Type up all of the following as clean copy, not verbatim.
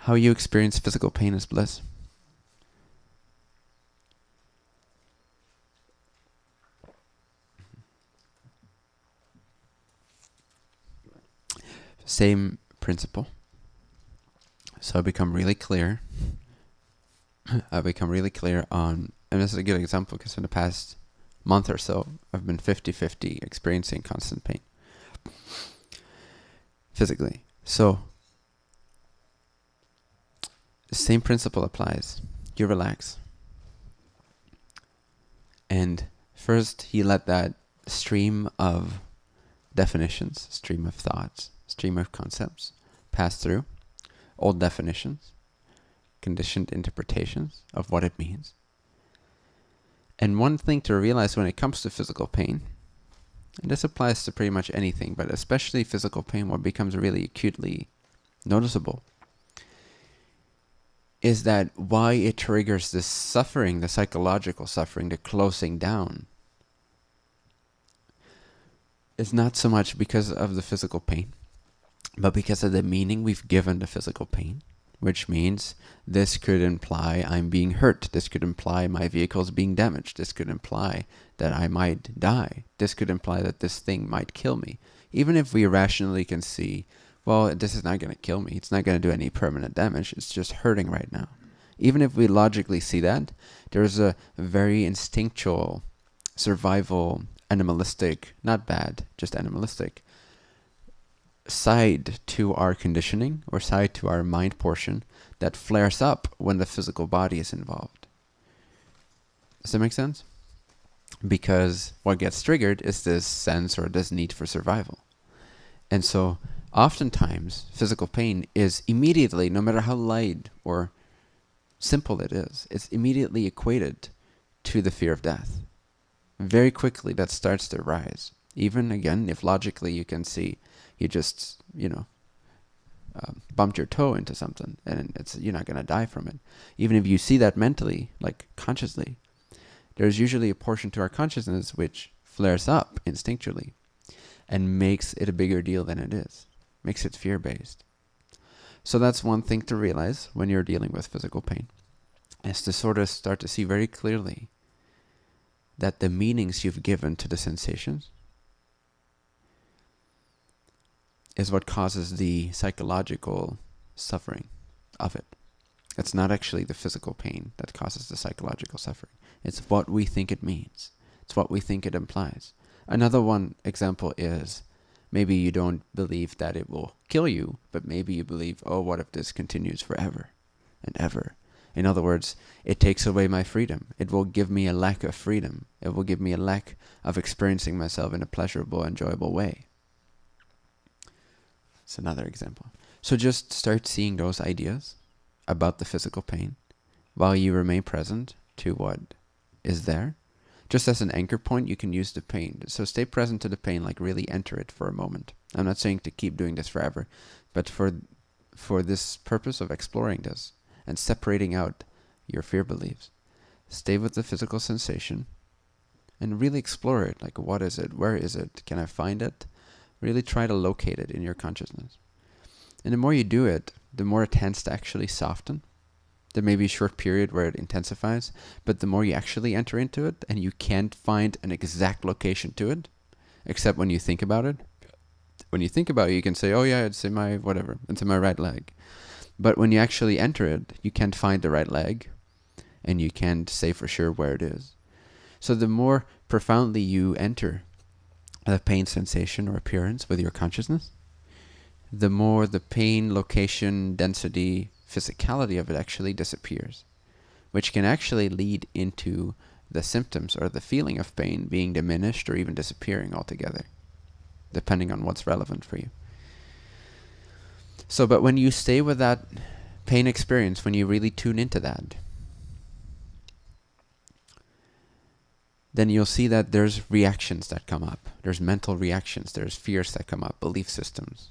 how you experience physical pain as bliss. Same principle. So I become really clear. I become really clear on, and this is a good example because in the past month or so, I've been 50-50 experiencing constant pain physically. So the same principle applies. You relax. And first you let that stream of definitions, stream of thoughts, stream of concepts pass through. Old definitions, conditioned interpretations of what it means. And one thing to realize when it comes to physical pain, and this applies to pretty much anything, but especially physical pain, what becomes really acutely noticeable, is that why it triggers this suffering, the psychological suffering, the closing down, is not so much because of the physical pain, but because of the meaning we've given the physical pain, which means this could imply I'm being hurt. This could imply my vehicle's being damaged. This could imply that I might die. This could imply that this thing might kill me. Even if we rationally can see, well, this is not going to kill me. It's not going to do any permanent damage. It's just hurting right now. Even if we logically see that, there's a very instinctual, survival, animalistic, not bad, just animalistic, side to our conditioning or side to our mind portion that flares up when the physical body is involved. Does that make sense? Because what gets triggered is this sense or this need for survival. And so oftentimes physical pain is immediately, no matter how light or simple it is, it's immediately equated to the fear of death. Very quickly that starts to rise. Even again, if logically you can see you just, bumped your toe into something and you're not going to die from it. Even if you see that mentally, like consciously, there's usually a portion to our consciousness which flares up instinctually and makes it a bigger deal than it is, makes it fear-based. So that's one thing to realize when you're dealing with physical pain, is to sort of start to see very clearly that the meanings you've given to the sensations is what causes the psychological suffering of it. It's not actually the physical pain that causes the psychological suffering. It's what we think it means. It's what we think it implies. Another one example is maybe you don't believe that it will kill you, but maybe you believe, oh, what if this continues forever and ever? In other words, it takes away my freedom. It will give me a lack of freedom. It will give me a lack of experiencing myself in a pleasurable, enjoyable way. It's another example. So just start seeing those ideas about the physical pain while you remain present to what is there. Just as an anchor point, you can use the pain. So stay present to the pain, like really enter it for a moment. I'm not saying to keep doing this forever, but for this purpose of exploring this and separating out your fear beliefs, stay with the physical sensation and really explore it. Like, what is it? Where is it? Can I find it? Really try to locate it in your consciousness. And the more you do it, the more it tends to actually soften. There may be a short period where it intensifies, but the more you actually enter into it and you can't find an exact location to it, except when you think about it. When you think about it, you can say, oh yeah, it's in my whatever, it's in my right leg. But when you actually enter it, you can't find the right leg and you can't say for sure where it is. So the more profoundly you enter the pain sensation or appearance with your consciousness, the more the pain, location, density, physicality of it actually disappears, which can actually lead into the symptoms or the feeling of pain being diminished or even disappearing altogether, depending on what's relevant for you. So, but when you stay with that pain experience, when you really tune into that, then you'll see that there's reactions that come up. There's mental reactions. There's fears that come up, belief systems.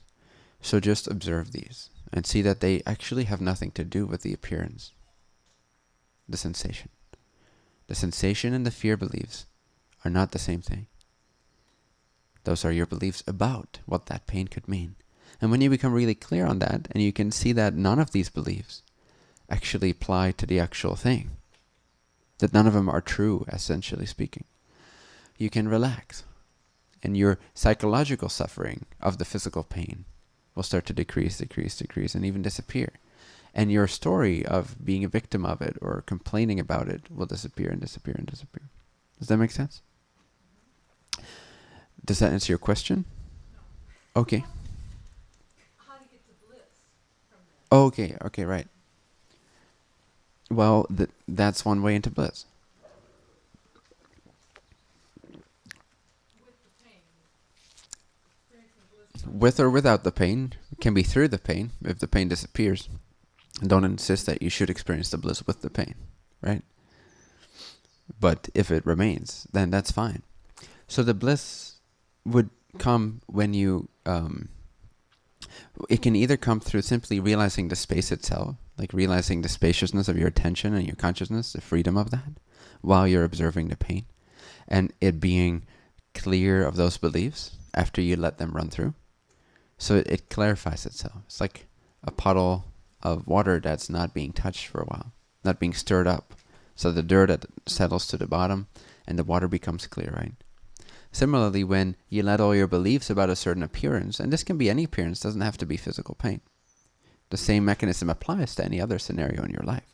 So just observe these and see that they actually have nothing to do with the appearance, the sensation. The sensation and the fear beliefs are not the same thing. Those are your beliefs about what that pain could mean. And when you become really clear on that, and you can see that none of these beliefs actually apply to the actual thing, that none of them are true, essentially speaking, you can relax. And your psychological suffering of the physical pain will start to decrease, and even disappear. And your story of being a victim of it or complaining about it will disappear and disappear and disappear. Does that make sense? Does that answer your question? No. Okay. How to get to bliss from that? Okay, right. Well, that's one way into bliss. With the pain. Experiencing bliss. With or without the pain. It can be through the pain if the pain disappears. And don't insist that you should experience the bliss with the pain, right? But if it remains, then that's fine. So the bliss would come when you, it can either come through simply realizing the space itself, like realizing the spaciousness of your attention and your consciousness, the freedom of that, while you're observing the pain, and it being clear of those beliefs after you let them run through. So it clarifies itself. It's like a puddle of water that's not being touched for a while, not being stirred up. So the dirt settles to the bottom and the water becomes clear, right? Similarly, when you let all your beliefs about a certain appearance, and this can be any appearance, doesn't have to be physical pain. The same mechanism applies to any other scenario in your life.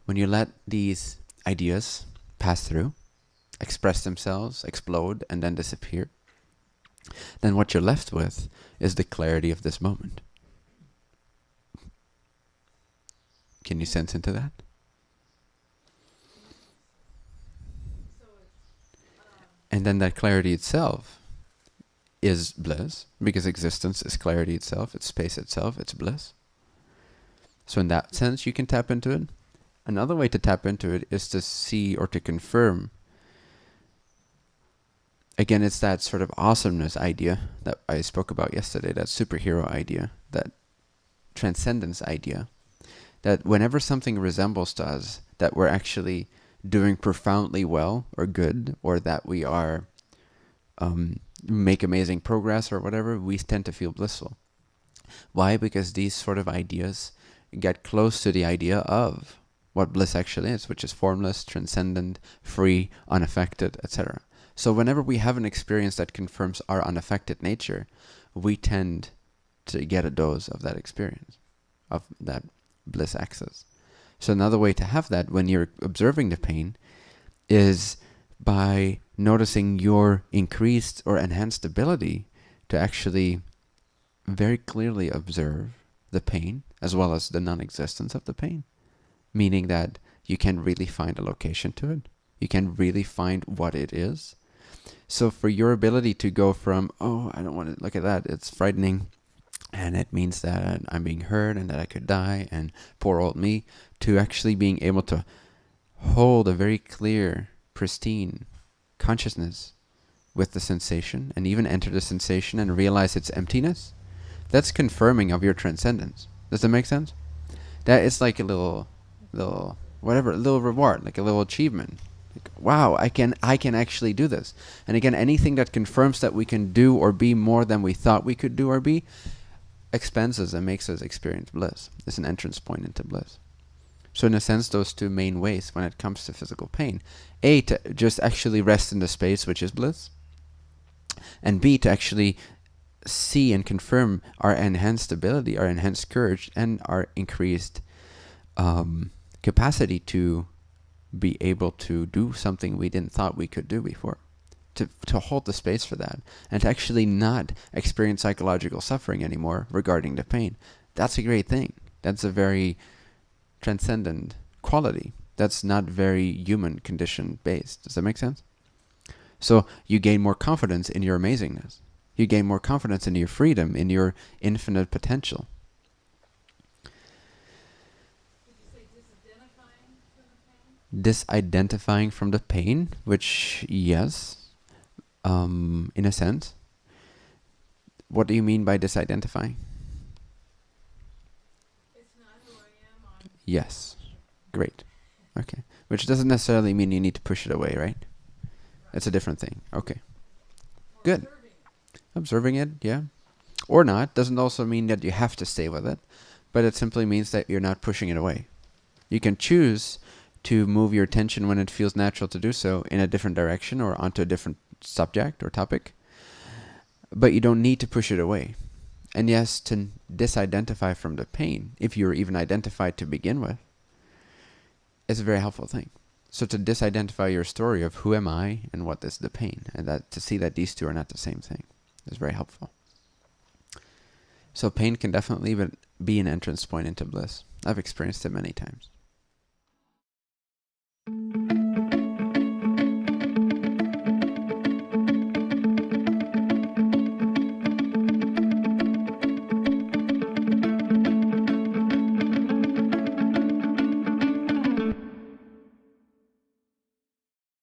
When you let these ideas pass through, express themselves, explode, and then disappear, then what you're left with is the clarity of this moment. Can you sense into that? And then that clarity itself is bliss, because existence is clarity itself, it's space itself, it's bliss. So in that sense, you can tap into it. Another way to tap into it is to see or to confirm. Again, it's that sort of awesomeness idea that I spoke about yesterday, that superhero idea, that transcendence idea, that whenever something resembles to us, that we're actually doing profoundly well or good, or that we are make amazing progress or whatever, we tend to feel blissful. Why? Because these sort of ideas get close to the idea of what bliss actually is, which is formless, transcendent, free, unaffected, etc. So whenever we have an experience that confirms our unaffected nature, we tend to get a dose of that experience, of that bliss access. So another way to have that when you're observing the pain is by noticing your increased or enhanced ability to actually very clearly observe the pain as well as the non-existence of the pain. Meaning that you can really find a location to it. You can really find what it is. So for your ability to go from, oh, I don't want to look at that, it's frightening, and it means that I'm being hurt and that I could die, and poor old me, to actually being able to hold a very clear, pristine consciousness with the sensation, and even enter the sensation and realize its emptiness, that's confirming of your transcendence. Does that make sense? That is like a little reward, like a little achievement. Like, wow, I can actually do this. And again, anything that confirms that we can do or be more than we thought we could do or be, expands us and makes us experience bliss. It's an entrance point into bliss. So in a sense, those two main ways when it comes to physical pain. A, to just actually rest in the space, which is bliss. And B, to actually see and confirm our enhanced ability, our enhanced courage, and our increased capacity to be able to do something we didn't thought we could do before. To hold the space for that, and to actually not experience psychological suffering anymore regarding the pain. That's a great thing. That's a very transcendent quality. That's not very human condition based. Does that make sense? So you gain more confidence in your amazingness. You gain more confidence in your freedom, in your infinite potential. Did you say disidentifying from the pain? Disidentifying from the pain, which, yes, in a sense. What do you mean by disidentifying? It's not who I am. Yes. Great. Okay. Which doesn't necessarily mean you need to push it away, right? It's a different thing. Okay. Good. Observing it, yeah. or not. Doesn't also mean that you have to stay with it, but it simply means that you're not pushing it away. You can choose to move your attention when it feels natural to do so in a different direction or onto a different subject or topic, but you don't need to push it away. And yes, to disidentify from the pain, if you're even identified to begin with, is a very helpful thing. So to disidentify your story of who am I and what is the pain, and that to see that these two are not the same thing, is very helpful. So pain can definitely be an entrance point into bliss. I've experienced it many times.